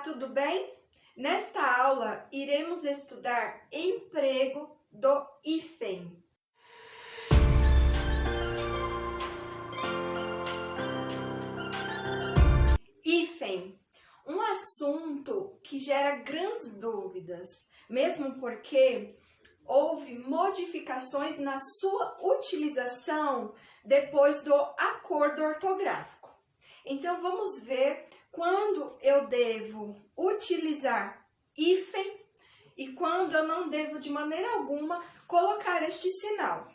tudo bem? Nesta aula, iremos estudar emprego do hífen. Hífen, um assunto que gera grandes dúvidas, mesmo porque houve modificações na sua utilização depois do acordo ortográfico. Então, vamos ver quando eu devo utilizar hífen e quando eu não devo, de maneira alguma, colocar este sinal.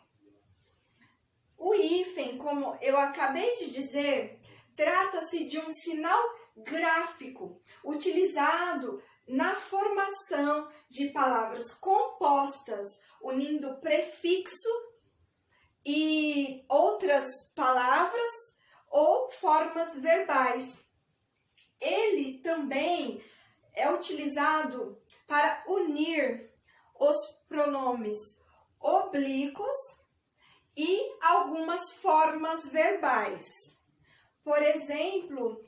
O hífen, como eu acabei de dizer, trata-se de um sinal gráfico utilizado na formação de palavras compostas, unindo prefixos e outras palavras ou formas verbais. Ele também é utilizado para unir os pronomes oblíquos e algumas formas verbais. Por exemplo,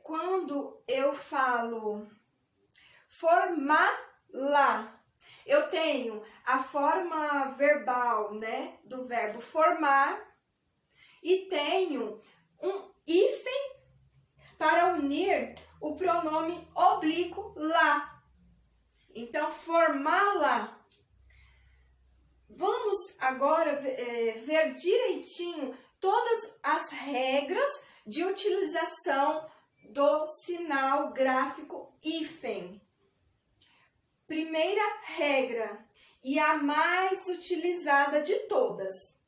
quando eu falo formá-la, eu tenho a forma verbal, do verbo formar e tenho um hífen para unir o pronome oblíquo lá. Então, formá-la. Vamos agora ver direitinho todas as regras de utilização do sinal gráfico hífen. Primeira regra, e a mais utilizada de todas.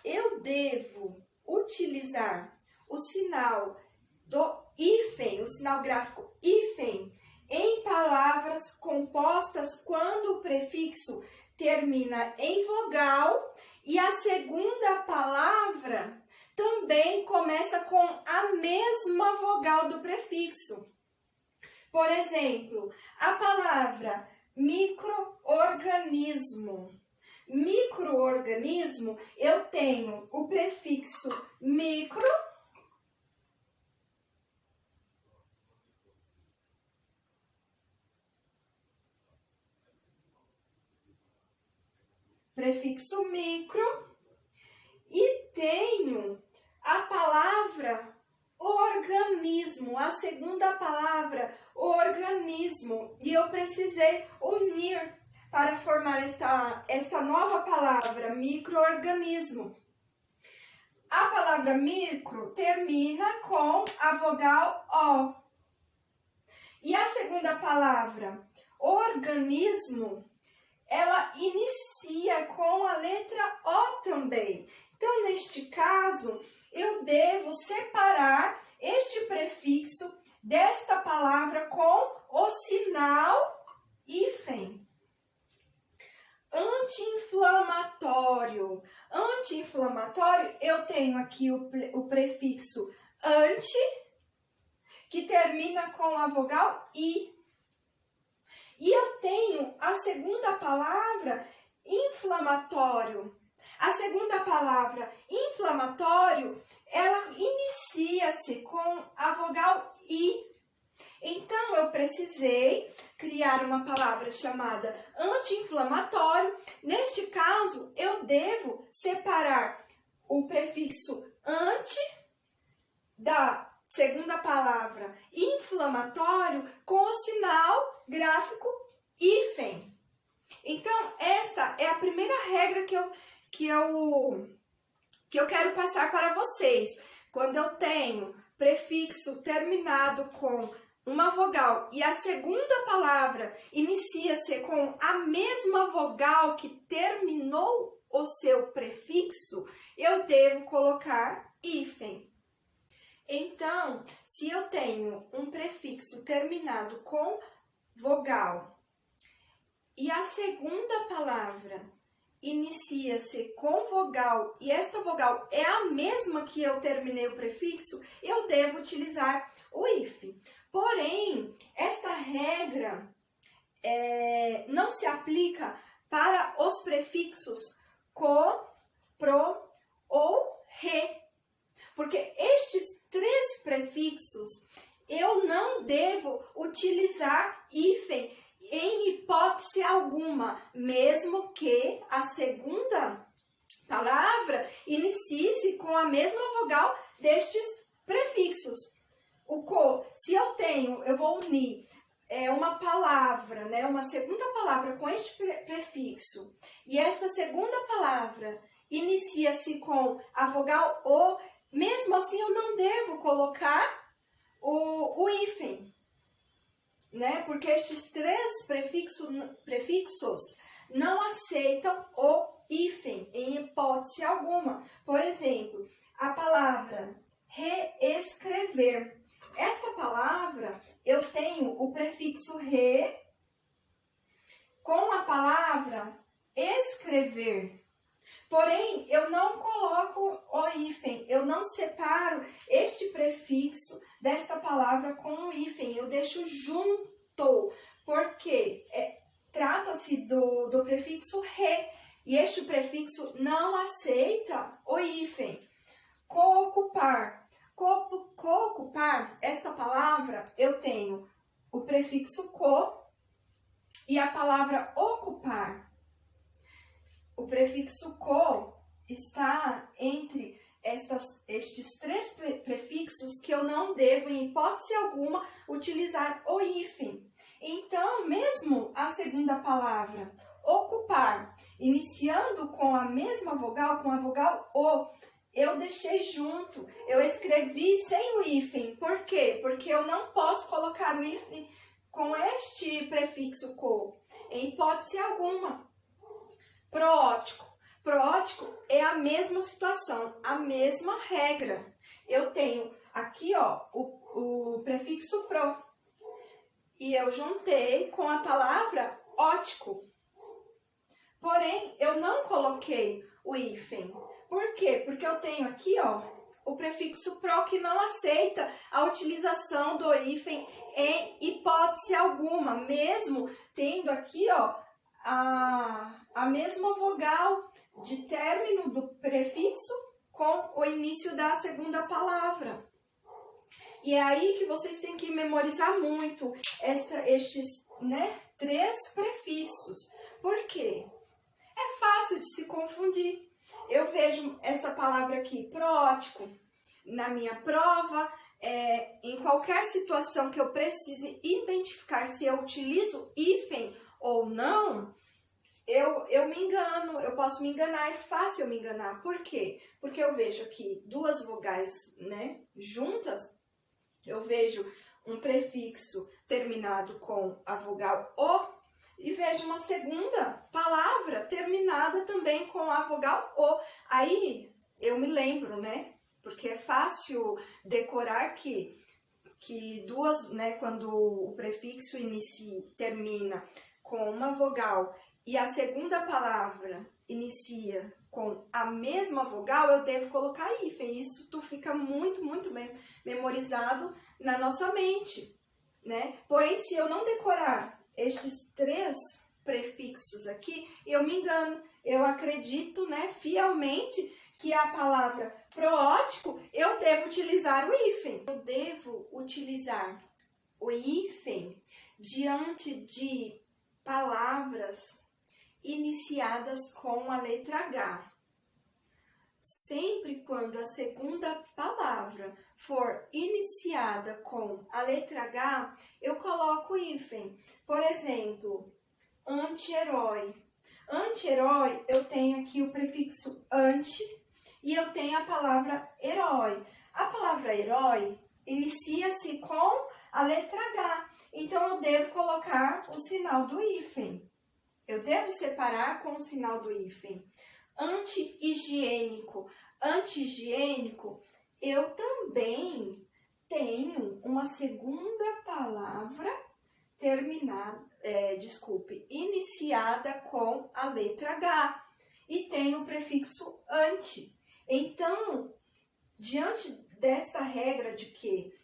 Eu devo utilizar o sinal do hífen, o sinal gráfico hífen, em palavras compostas quando o prefixo termina em vogal e a segunda palavra também começa com a mesma vogal do prefixo. Por exemplo, a palavra micro-organismo. Micro-organismo, eu tenho o prefixo micro, e tenho a palavra organismo, a segunda palavra organismo, e eu precisei unir para formar esta nova palavra, micro-organismo. A palavra micro termina com a vogal O. E a segunda palavra, organismo, ela inicia com a letra O também. Então, neste caso, eu devo separar este prefixo desta palavra com o sinal hífen. Anti-inflamatório. Anti-inflamatório, eu tenho aqui o prefixo anti, que termina com a vogal I. E eu tenho a segunda palavra, inflamatório. A segunda palavra, inflamatório, ela inicia-se com a vogal I. Então, eu precisei criar uma palavra chamada anti-inflamatório. Neste caso, eu devo separar o prefixo anti da segunda palavra inflamatório com o sinal gráfico hífen. Então, esta é a primeira regra que eu quero passar para vocês. Quando eu tenho prefixo terminado com uma vogal e a segunda palavra inicia-se com a mesma vogal que terminou o seu prefixo, eu devo colocar hífen. Então, se eu tenho um prefixo terminado com vogal e a segunda palavra inicia-se com vogal e esta vogal é a mesma que eu terminei o prefixo, eu devo utilizar o hífen. Porém, esta regra não se aplica para os prefixos co, pro ou re. Porque estes três prefixos, não devo utilizar hífen em hipótese alguma, mesmo que a segunda palavra inicie-se com a mesma vogal destes prefixos. O co, se eu vou unir uma palavra, né, uma segunda palavra com este prefixo, e esta segunda palavra inicia-se com a vogal o, mesmo assim eu não devo colocar o hífen, né? Porque estes três prefixos não aceitam o hífen em hipótese alguma. Por exemplo, a palavra reescrever. Essa palavra, eu tenho o prefixo re com a palavra escrever. Porém, eu não coloco o hífen, eu não separo este prefixo desta palavra com o hífen, eu deixo junto, porque trata-se do prefixo re, e este prefixo não aceita o hífen. Coocupar. Coocupar, esta palavra, eu tenho o prefixo co e a palavra ocupar. O prefixo co está entre estes três prefixos que eu não devo, em hipótese alguma, utilizar o hífen. Então, mesmo a segunda palavra, ocupar, iniciando com a mesma vogal, com a vogal o, eu deixei junto, eu escrevi sem o hífen. Por quê? Porque eu não posso colocar o hífen com este prefixo co, em hipótese alguma. Proótico. Proótico é a mesma situação, a mesma regra. Eu tenho aqui, ó, o prefixo pro. E eu juntei com a palavra ótico. Porém, eu não coloquei o hífen. Por quê? Porque eu tenho aqui, ó, o prefixo pro que não aceita a utilização do hífen em hipótese alguma, mesmo tendo aqui, ó, a mesma vogal de término do prefixo com o início da segunda palavra. E é aí que vocês têm que memorizar muito estes, né, três prefixos. Por quê? É fácil de se confundir. Eu vejo essa palavra aqui, proótico, na minha prova, em qualquer situação que eu precise identificar se eu utilizo hífen ou não, eu me engano, eu posso me enganar, é fácil eu me enganar. Por quê? Porque eu vejo aqui duas vogais, né, juntas, eu vejo um prefixo terminado com a vogal o e vejo uma segunda palavra terminada também com a vogal o. Aí eu me lembro, né, porque é fácil decorar que duas, né, quando o prefixo termina com uma vogal e a segunda palavra inicia com a mesma vogal, eu devo colocar hífen. Isso fica muito, muito bem memorizado na nossa mente, né? Porém, se eu não decorar estes três prefixos aqui, eu me engano. Eu acredito, né, fielmente que a palavra proótico, eu devo utilizar o hífen. Eu devo utilizar o hífen diante de palavras iniciadas com a letra H. Sempre quando a segunda palavra for iniciada com a letra H, eu coloco o hífen. Por exemplo, anti-herói. Anti-herói, eu tenho aqui o prefixo anti e eu tenho a palavra herói. A palavra herói inicia-se com a letra H. Então, eu devo colocar o sinal do hífen. Eu devo separar com o sinal do hífen. Anti-higiênico. Anti-higiênico, eu também tenho uma segunda palavra iniciada com a letra H. E tem o prefixo anti. Então, diante desta regra de que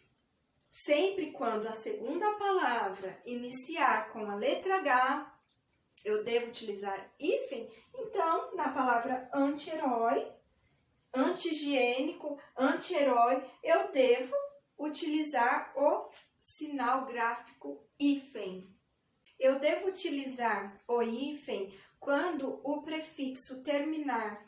sempre quando a segunda palavra iniciar com a letra H, eu devo utilizar hífen, então, na palavra anti-herói, anti-higiênico, anti-herói, eu devo utilizar o sinal gráfico hífen. Eu devo utilizar o hífen quando o prefixo terminar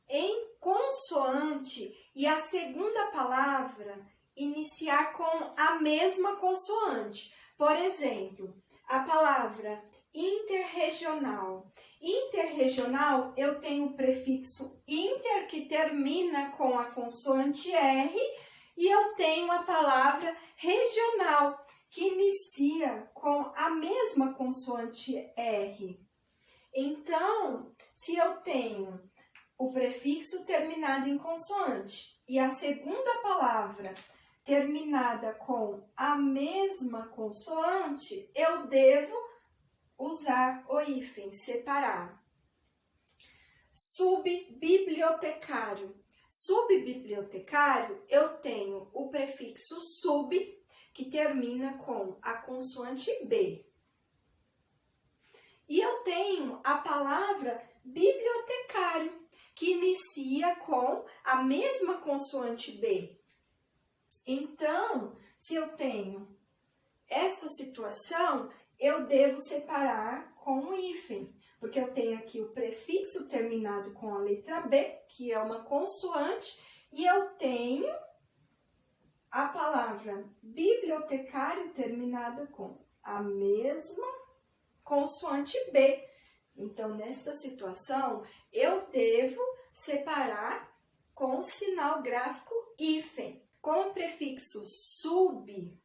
em consoante e a segunda palavra iniciar com a mesma consoante. Por exemplo, a palavra interregional. Interregional, eu tenho o prefixo inter, que termina com a consoante R, e eu tenho a palavra regional, que inicia com a mesma consoante R. Então, se eu tenho o prefixo terminado em consoante e a segunda palavra terminada com a mesma consoante, eu devo usar o hífen, separar. Subbibliotecário. Subbibliotecário, eu tenho o prefixo sub, que termina com a consoante B. E eu tenho a palavra bibliotecário, que inicia com a mesma consoante B. Então, se eu tenho esta situação, eu devo separar com o hífen, porque eu tenho aqui o prefixo terminado com a letra B, que é uma consoante, e eu tenho a palavra bibliotecário terminada com a mesma consoante B. Então, nesta situação, eu devo separar com o sinal gráfico hífen. Com o prefixo sub,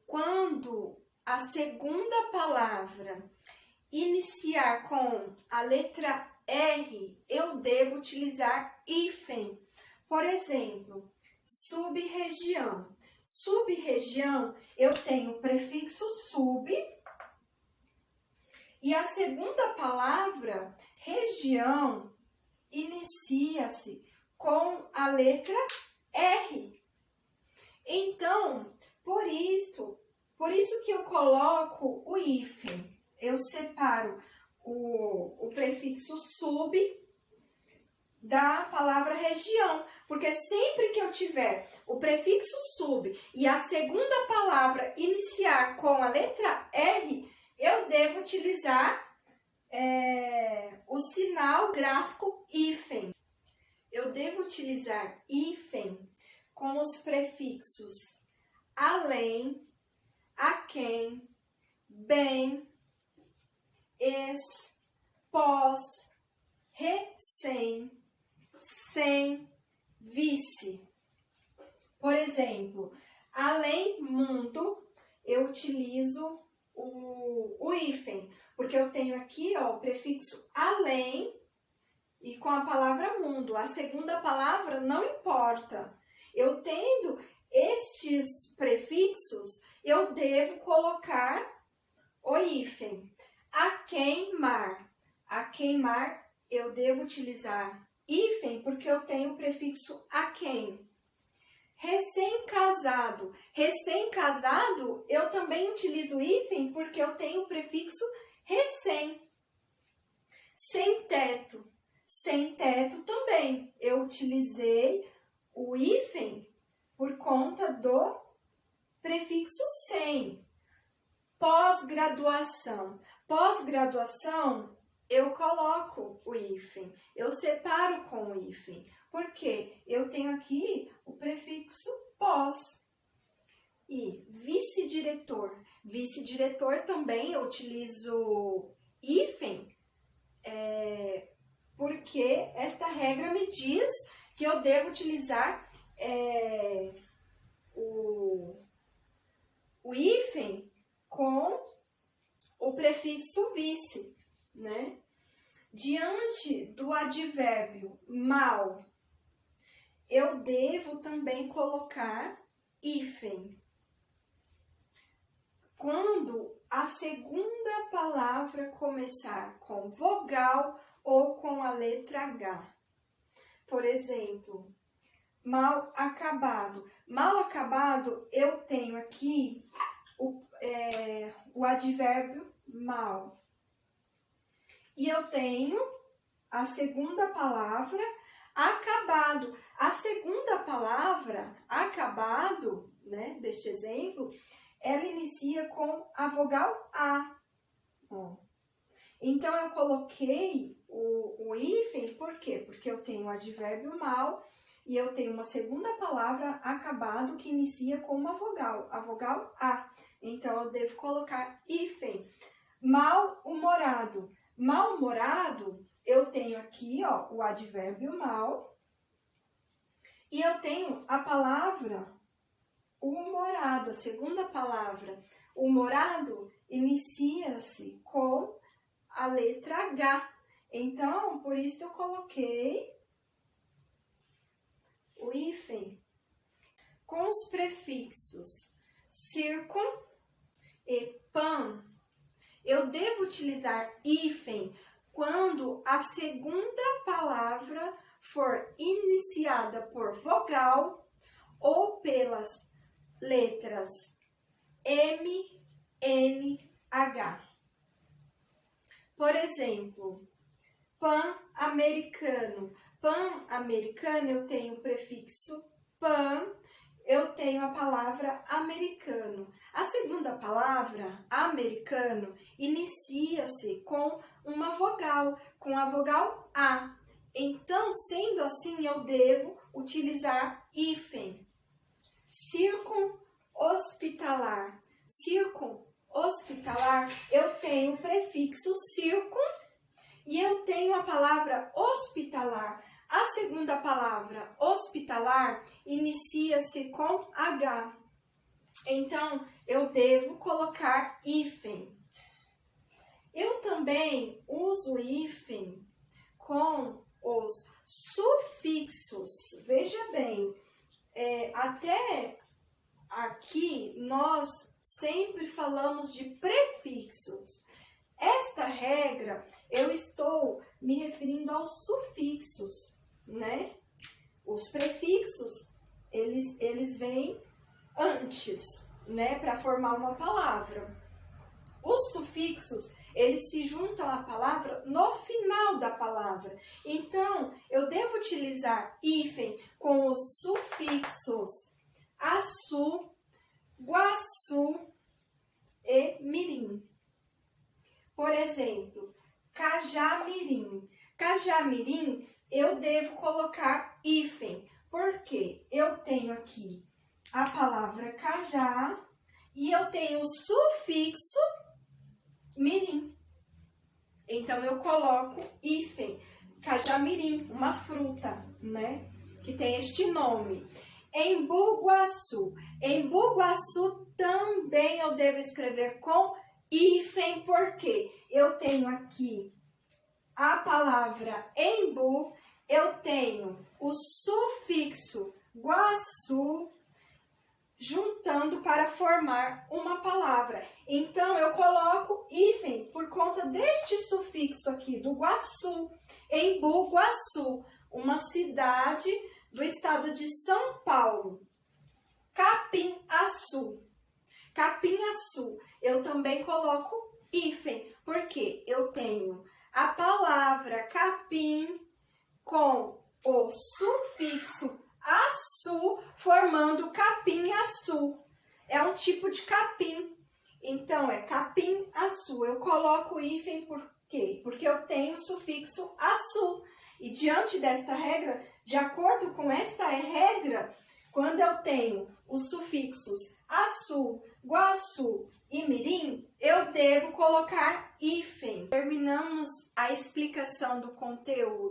quando a segunda palavra iniciar com a letra R, eu devo utilizar hífen. Por exemplo, sub-região. Sub-região, eu tenho o prefixo sub e a segunda palavra, região, inicia-se com a letra R. Então, por isso que eu coloco o hífen. Eu separo o prefixo sub da palavra região, porque sempre que eu tiver o prefixo sub e a segunda palavra iniciar com a letra R, eu devo utilizar o sinal gráfico hífen. Eu devo utilizar hífen com os prefixos além, aquém, bem, ex, pós, recém, sem, vice. Por exemplo, além, mundo, eu utilizo o hífen, porque eu tenho aqui o prefixo além e com a palavra mundo. A segunda palavra não importa. Eu tendo estes prefixos, eu devo colocar o hífen. A queimar. A queimar, eu devo utilizar hífen porque eu tenho o prefixo aquém. Recém-casado. Recém-casado, eu também utilizo hífen porque eu tenho o prefixo recém. Sem teto. Sem teto também. Eu utilizei o hífen por conta do prefixo sem. Pós-graduação. Pós-graduação, eu coloco o hífen. Eu separo com o hífen. Porque eu tenho aqui o prefixo pós. E vice-diretor. Vice-diretor também eu utilizo hífen, porque esta regra me diz que eu devo utilizar o hífen com o prefixo vice, né? Diante do advérbio mal, eu devo também colocar hífen. Quando a segunda palavra começar com vogal ou com a letra H. Por exemplo, mal acabado. Mal acabado, eu tenho aqui o advérbio mal. E eu tenho a segunda palavra acabado. A segunda palavra, acabado, né, deste exemplo, ela inicia com a vogal A. Ó. Então, eu coloquei o hífen, por quê? Porque eu tenho o advérbio mal e eu tenho uma segunda palavra, acabado, que inicia com uma vogal, a vogal A. Então, eu devo colocar hífen. Mal-humorado. Mal-humorado, eu tenho aqui, ó, o advérbio mal e eu tenho a palavra humorado, a segunda palavra. Humorado inicia-se com a letra H. Então, por isso eu coloquei o hífen. Com os prefixos circum e pan, eu devo utilizar hífen quando a segunda palavra for iniciada por vogal ou pelas letras M, N, H. Por exemplo, pan-americano. Pan-americano, eu tenho o prefixo pan, eu tenho a palavra americano. A segunda palavra, americano, inicia-se com uma vogal, com a vogal A. Então, sendo assim, eu devo utilizar hífen. Circum-hospitalar. Circum-hospitalar, eu tenho o prefixo circum e eu tenho a palavra hospitalar. A segunda palavra, hospitalar, inicia-se com H. Então, eu devo colocar hífen. Eu também uso hífen com os sufixos. Veja bem, até aqui nós sempre falamos de prefixos. Esta regra, eu estou me referindo aos sufixos, né? Os prefixos, eles vêm antes, né? Para formar uma palavra. Os sufixos, eles se juntam à palavra no final da palavra. Então, eu devo utilizar hífen com os sufixos açu, guaçu e mirim. Por exemplo, cajamirim. Cajamirim, eu devo colocar hífen, porque eu tenho aqui a palavra cajá e eu tenho o sufixo mirim. Então, eu coloco hífen. Cajamirim, uma fruta, né? Que tem este nome. Embu-guaçu. Embu-guaçu também eu devo escrever com hífen, porque eu tenho aqui a palavra embu, eu tenho o sufixo guaçu, juntando para formar uma palavra. Então, eu coloco hífen por conta deste sufixo aqui, do guaçu. Embu-guaçu, uma cidade do estado de São Paulo. Capim-açu. Capim-açu, eu também coloco hífen, porque eu tenho a palavra capim com o sufixo açu, formando capim-açu. É um tipo de capim. Então, é capim-açu. Eu coloco hífen por quê? Porque eu tenho o sufixo açu. E diante desta regra, de acordo com esta regra, quando eu tenho os sufixos açu, guaçu e mirim, eu devo colocar hífen. Terminamos a explicação do conteúdo.